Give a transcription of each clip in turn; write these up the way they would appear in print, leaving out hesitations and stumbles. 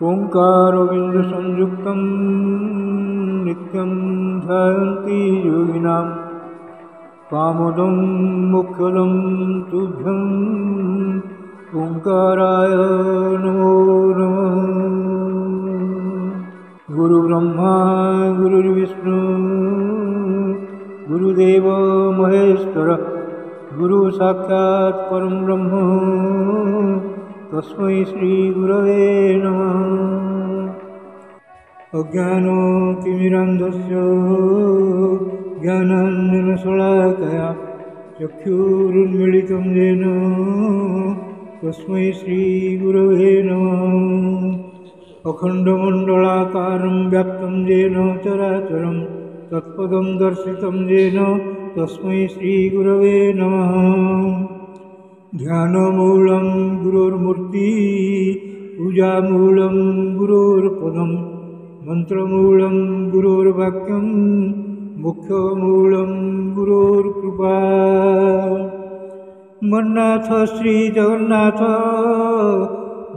ओंकारोबिंदु संयुक्तं नित्यं ध्यायन्ति योगिनां कामदं मोक्षदं तुभ्यं ओंकाराय नमो नमः। गुरुब्रह्मा गुरुर्विष्णु गुरुदेव महेश्वर गुरु साक्षात् परं ब्रह्म तस्मै श्री गुरवे नमः। अज्ञानतिमिरान्धस्य ज्ञानाञ्जनशलाकया चक्षुरुन्मीलितं येन तस्मै श्री गुरवे नमः। अखण्डमण्डलाकारं व्याप्तं येन चराचरं तत्पदं दर्शितं येन तस्मै श्री गुरवे नमः। ध्यानमूलं गुरोर्मूर्ति पूजामूलं गुरोर्पदं मन्त्रमूलं गुरोर्वाक्यं मोक्षमूलं गुरोर्कृपा। मन्नाथ श्री जगन्नाथ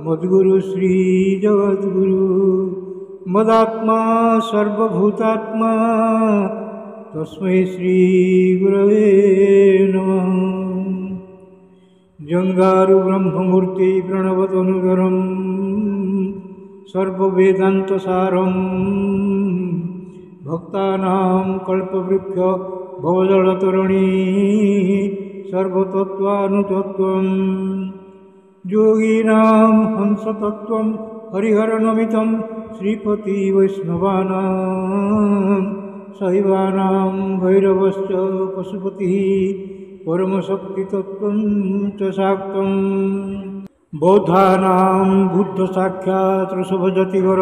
मद्गुरु श्री जगद्गुरु मदात्मा सर्वभूतात्मा तस्मै श्री गुरवे नमः। जंगारु ब्रह्ममूर्ति प्रणवतनुधरं सर्ववेदान्तसारं भक्तानां कल्पवृक्ष भवजलतरणी सर्वतत्त्वानुतत्त्वं योगिनां हंसतत्त्वं हरिहरनमितं श्रीपति वैष्णवानां शैवानां भैरवश्च पशुपतिः परमशक्तितत्त्वं च शाक्तं बौद्धानां बुद्धसाक्षात् ऋषभजतिवर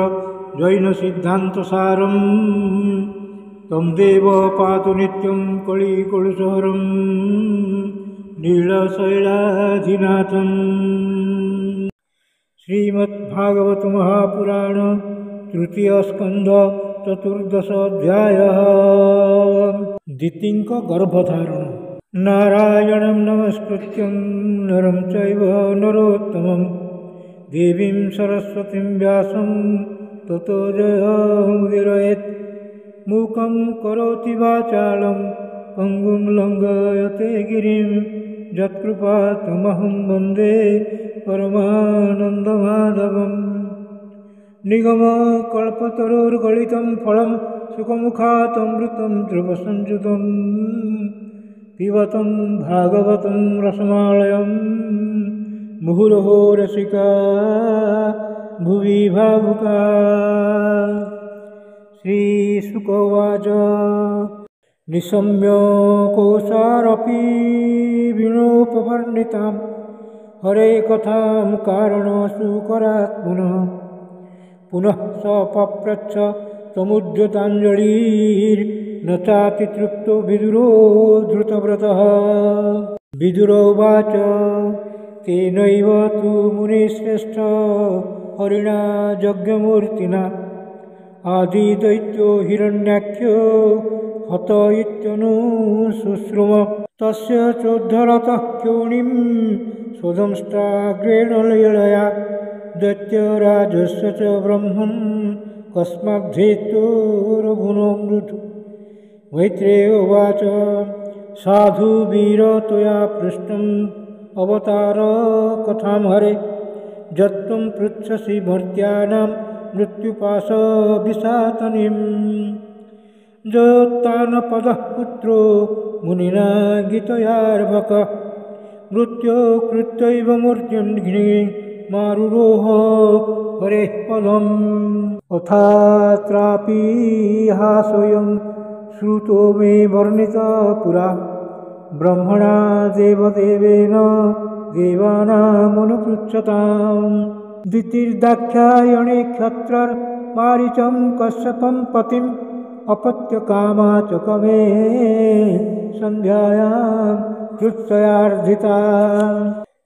जैनसिद्धान्तसारं तं देव पातु नित्यं कलिकलुषहरं नीलशैलाधिनाथं। श्रीमद्भागवत महापुराण तृतीय स्कंध चतुर्दश अध्यायः। दितिंक गर्भधारण। नारायणं नमस्कृत्यं नरं चैव नरोत्तमं देवीं सरस्वतीं व्यासं ततो जयमुदीरयेत्। मूकं करोति वाचालं पङ्गुं लङ्घयते गिरिं यत्कृपातमहं वन्दे परमानन्दमाधवम्। निगमकल्पतरोर्गलितं फलं सुखमुखातमृतं ध्रुवसंयुतं पिबतं भागवतं रसमालयं मुहुरहो रसिका भुवि भावुका। श्रीशुकोवाच निशम्य कोशारपि विनोपवर्णितां हरे कथां कारणसुकरात् पुनः पुनः स पप्रच्छ समुद्यताञ्जलिर्न चाति तृप्तो विदुरो धृतव्रतः। विदुरोवाच तेनैव तु मुनिश्रेष्ठ हरिणा यज्ञमूर्तिना आदिदैत्यो हिरण्याख्यो हत इत्यनुशुश्रुम। तस्य चोद्धरतः क्योनिं स्वदंष्ट्राग्रेण लीलया दैत्यराजस्य च ब्रह्मन् कस्माद्धेतोरघुनो मृदु। मैत्रेयो उवाच साधु वीर त्वया पृष्टम् अवतार कथां हरे यत्त्वं पृच्छसि भर्त्यानां मृत्युपाशविशातनीम्। जयोत्तानपदः पुत्रो मुनिना गीतयार्भक मृत्यो कृत्यैव मूर्त्यन्घ्नि मारुरोह हरेः पदम्। अथात्रापि हास्वयं श्रुतो मे वर्णिता पुरा ब्रह्मणा देवदेवेन देवानामनुपृच्छताम्। दितिर्दाक्षायणे क्षत्रमारीचं कश्यपं पतिम् अपत्यकामाचकमे सन्ध्यायां कृत्तयार्जिता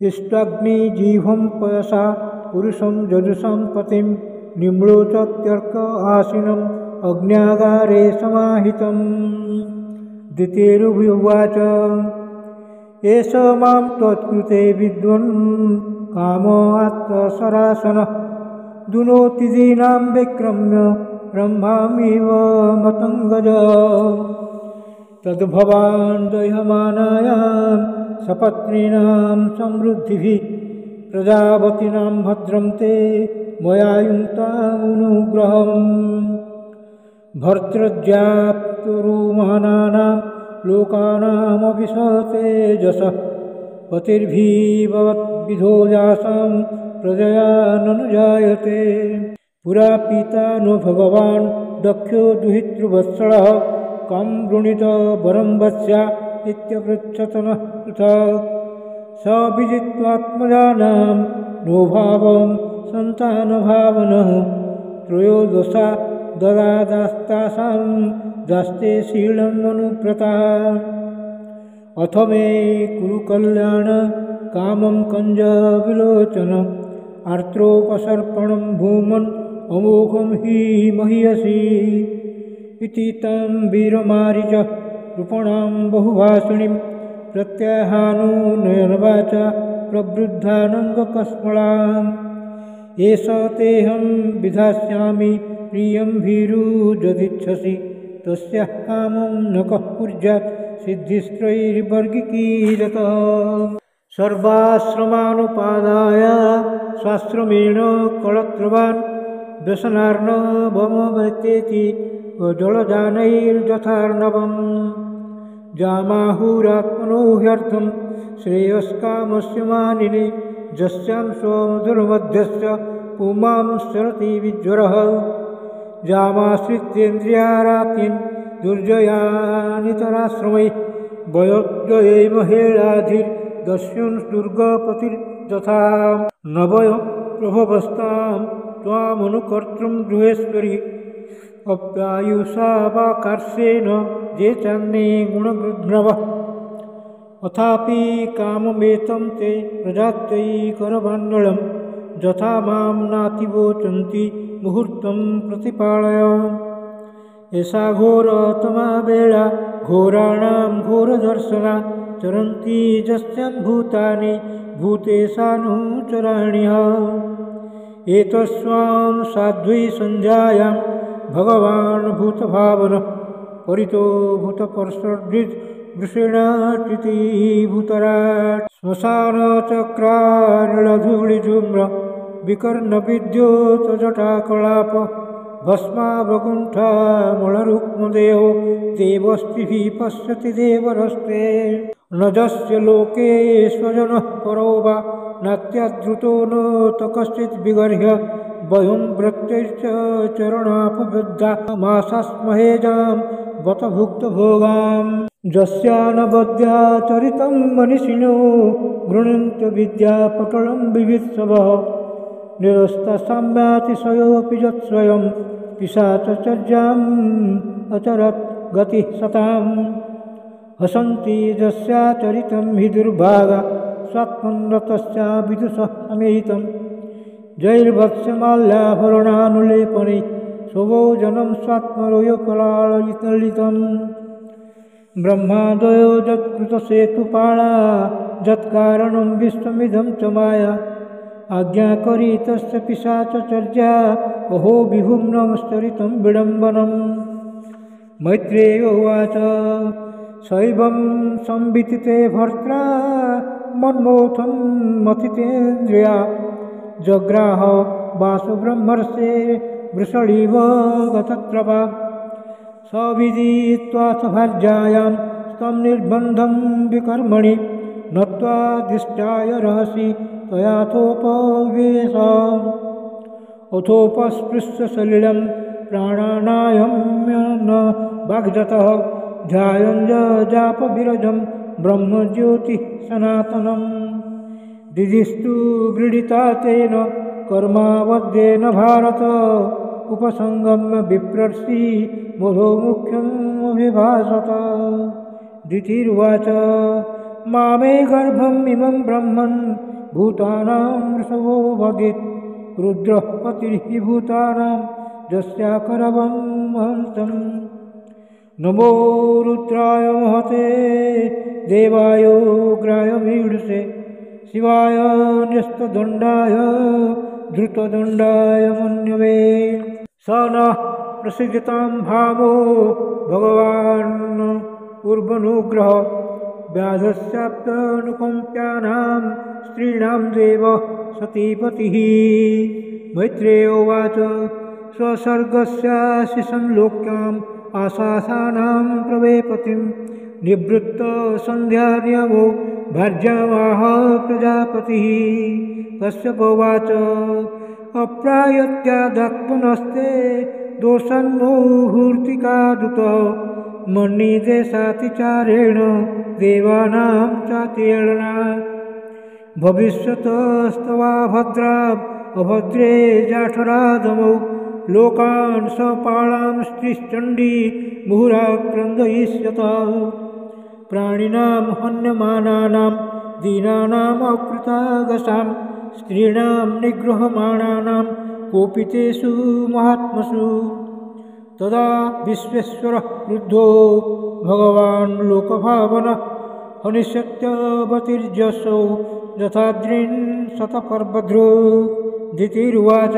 इष्टाग्निजीवं पयसा पुरुषं जजुषं पतिं निम्लोचत्यर्क आसीनम् अग्न्यागारे समाहितं द्वितीयुवाच एष मां त्वत्कृते विद्वन् कामो आत्मसरासनः दुनोति दीनां विक्रम्य ब्रह्मामिव मतङ्गज तद्भवान् दह्यमानायां सपत्नीनां समृद्धिभिः प्रजापतीनां भद्रं ते मया युक्तामनुग्रहम् भर्तृज्याप्तुरुमानानां लोकानामपि स तेजसः पतिर्भिर्भवद्विधो यासां प्रजया ननुजायते पुरा पिता नो भगवान् दक्षो दुहितृवत्सलः कं वृणीत वरं वत्स्या इत्यपृच्छतनः पृथक् स विजित्वात्मजानां नो भावं सन्तानभावनः त्रयोदशा ददादास्तासां दास्ते शीलं मनुव्रता अथ मे कुरु कल्याण कामं कंज विलोचन आर्त्रोपसर्पणं भूमन् अमोघं हि महीयसी इति तं वीरमारीच कृपणां बहुभाषिणीं प्रत्याहानुनयनवाचा प्रवृद्धानङ्गकस्मलाम् एष तेऽहं विधास्यामि प्रियं भीरुजदिच्छसि तस्याः कामं न कः कुर्यात् सिद्धिस्त्रैर्वर्गिकीरतः सर्वाश्रमानुपादाय स्वाश्रमेण कलत्रवान् व्यसनार्णवमवैतेति जलजानैर्यथार्णवम् जामाहुरात्मनो ह्यर्थं श्रेयस्कामस्य मानिने जस्यां स्वमधुरमध्यस्य पुमां सरति विज्वरः जामाश्रित्येन्द्रियारातीन् दुर्जयानितराश्रमै वयोद्वये महेराधिर्दस्युन् दुर्गपतिर्यथा न वयप्रभवस्तां त्वामनुकर्तृं गृहेश्वरि अप्यायुषा वा कार्ष्येन ये चान्ये गुणगृध्नवः अथापि काममेतं ते प्रजात्यै करभाण्डलं यथा मां नातिवोचन्ति मुहूर्तं प्रतिपालय एषा घोरतमा वेळा घोराणां घोरदर्शना चरन्ति यस्यां भूतानि भूतेशानुचराण्यः एतस्वां साध्वी सन्ध्यायां भगवान् भूतभावनः परितो भूतपर्षद्भिः वृषेणाकृति भूतराट् श्मशानचक्रानिलधूलिधूम्र विकर्णविद्युतजटाकलाप भस्मावगुण्ठामलरुक्मदेहो देवस्त्रिभिः पश्यति देवरस्ते न जस्य लोके स्वजनः परो वा नात्यादृतो न त कश्चित् विगर्ह्य वयं वृत्तैश्च चरणापबद्धा मासास्महेजां बत भुक्तभोगाम् जस्यानवद्या चरितं मनीषिणो गृह्णन्त्यविद्यापटलं विवित्सवः निरस्तसाम्यातिशयोऽपि यत्स्वयं पिशाचचर्याम् अचरत् गतिः सताम् हसन्ति यस्याचरितं हि दुर्भागा स्वात्मन्रतस्या विदुषः समेतं जैर्भक्ष्यमाल्याभरणानुलेपने स्वभोजनं स्वात्मरोयकलालितं ब्रह्मादयो यत्कृतसेतुपाला यत्कारणं विश्वमिदं च माया आज्ञाकरी तस्य पिशाचचर्या अहो विभुम्नश्चरितं विडम्बनम् मैत्रेय उवाच शैवं संविदिते भर्त्रा मन्मोथं मथितेन्द्रिया जग्राह वासुब्रह्मर्षे वृषणीव गतत्रवा सविदित्वाथ भार्यायां तं निर्बन्धं विकर्मणि नत्वादिष्टाय रहसि तयाथोपवेश अथोपस्पृश्य सलिलं प्राणानायम्य न वाग्जतः ध्यायञ्जापविरजं ब्रह्मज्योतिः सनातनम् दिदिस्तु गृहीता तेन कर्मावद्येन भारत उपसंगम्य विप्रर्षि मधो मुख्यमभिभाषत। दितिर्वाच मामे गर्भम् इमं ब्रह्मन् भूतानां वृषभो भगित् रुद्रः पतिर्हि भूतानां यस्याकरवं महन्तम्। नमो रुद्राय महते देवाय उग्राय मीढसे शिवाय न्यस्तदण्डाय धृतदण्डाय मन्यवे। स नः प्रसीदतां भावो भगवान् उर्वनुग्रह व्याधस्याप्तनुकम्प्यानां स्त्रीणां देव सतीपतिः। मैत्रेय उवाच स्वसर्गस्याशिषं लोक्याम् आशासानां प्रवेपतिं निवृत्त सन्ध्यानियमो भार्यावाह प्रजापतिः। कश्यप उवाच अप्रायत्यादात्मनस्ते दोषन्मुहूर्तिकादुतः मन्निदेशातिचारेण देवानां चातेळना। भविष्यतस्तवा भद्राभ अभद्रे जाठरादमौ लोकान् सपालां स्त्रीश्चण्डी मुहुराक्रन्दयिष्यत। प्राणिनां हन्यमानानां दीनानाम् अकृतागसां स्त्रीणां निगृह्यमाणानां कोपितेषु महात्मसु। तदा विश्वेश्वरः क्रुद्धो भगवान् लोकभावनः हनिष्यत्यवतिर्यशो यथाद्रिन् शतपर्वध्रो। दितिर्वाच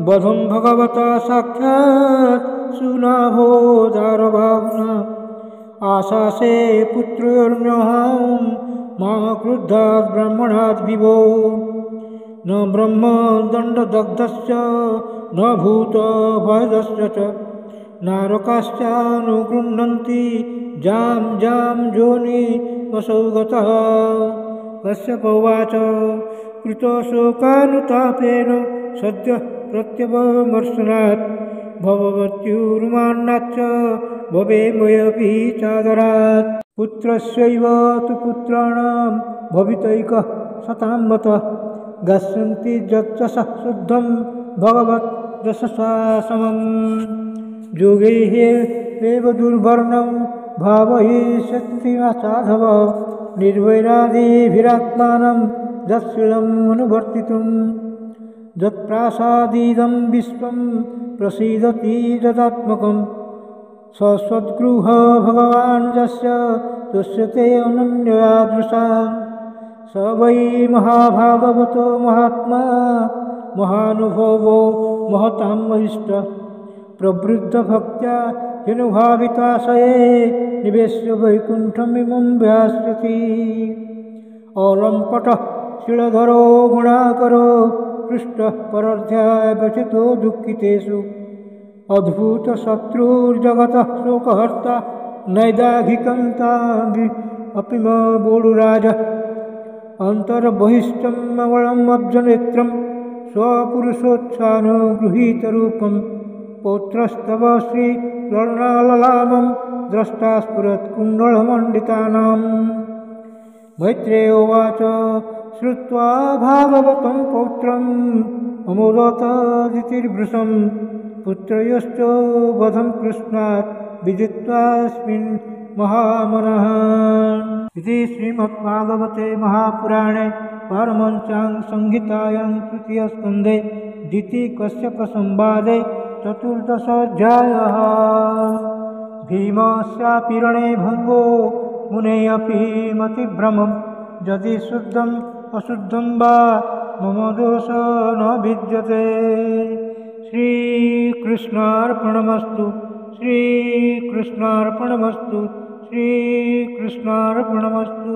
वधं भगवता साक्षात् सुनाभो दारभावना आशासे पुत्रोर्म्यहं मा क्रुद्धात् ब्राह्मणात् विभो। न ब्रह्मदण्डदग्धस्य न भूतभयदस्य च नारकाश्चानुगृह्णन्ति जां जां योनिमसौ गतः। कश्यप उवाच कृतशोकानुतापेन सद्यः प्रत्यवमर्शनात् भवमृत्युर्मान्नाच्च भवेमयपि चादरात्। पुत्रस्यैव तु पुत्राणां भवितैकः शतां मतः गच्छन्ति यच्चसः शुद्धं भगवद्यशसा समम्। योगैः एव दुर्वर्णं भावयिष्यन्ति साधव निर्वैरादिभिरात्मानं यत्शीलम् अनुवर्तितुम्। यत्प्रासादिदं विश्वं प्रसीदति यदात्मकं सस्वद्गृह भगवान् यस्य तुष्यते अनन्ययादृशा। स वै महाभागवतो महात्मा महानुभवो महतां महिष्ठः प्रवृद्धभक्त्या ह्यनुभाविताशये निवेश्य वैकुण्ठमिमं व्यास्यति। अलम्पटः शिलधरो गुणाकरो पृष्ठः परध्यायव्यथितो दुःखितेषु अद्भुतशत्रुर्जगतः शोकहर्ता नैदाघिकं ताभिरपिम बोडुराजः। अन्तर्बहिष्टमवलम् अब्जनेत्रं स्वपुरुषोत्सानुगृहीतरूपं पौत्रस्तव श्रीललामं द्रष्टा स्फुरत्कुण्डलमण्डितानाम्। मैत्रेय उवाच श्रुत्वा भागवतं पौत्रम् अमोदत दितिर्भृशं पुत्रयोश्च वधं कृष्णात् विदित्वास्मिन् महामनः। इति श्रीमद्भागवते महापुराणे पारमहंस्यां संहितायां तृतीयस्कन्धे दितिकश्यपसंवादे चतुर्दशोऽध्यायः। भीमस्यापि रणे भङ्गो मुनेऽपि मतिभ्रमं यदि शुद्धम् अशुद्धं वा मम दोष न भिद्यते। श्रीकृष्णार्पणमस्तु श्रीकृष्णार्पणमस्तु श्रीकृष्णार्पणमस्तु।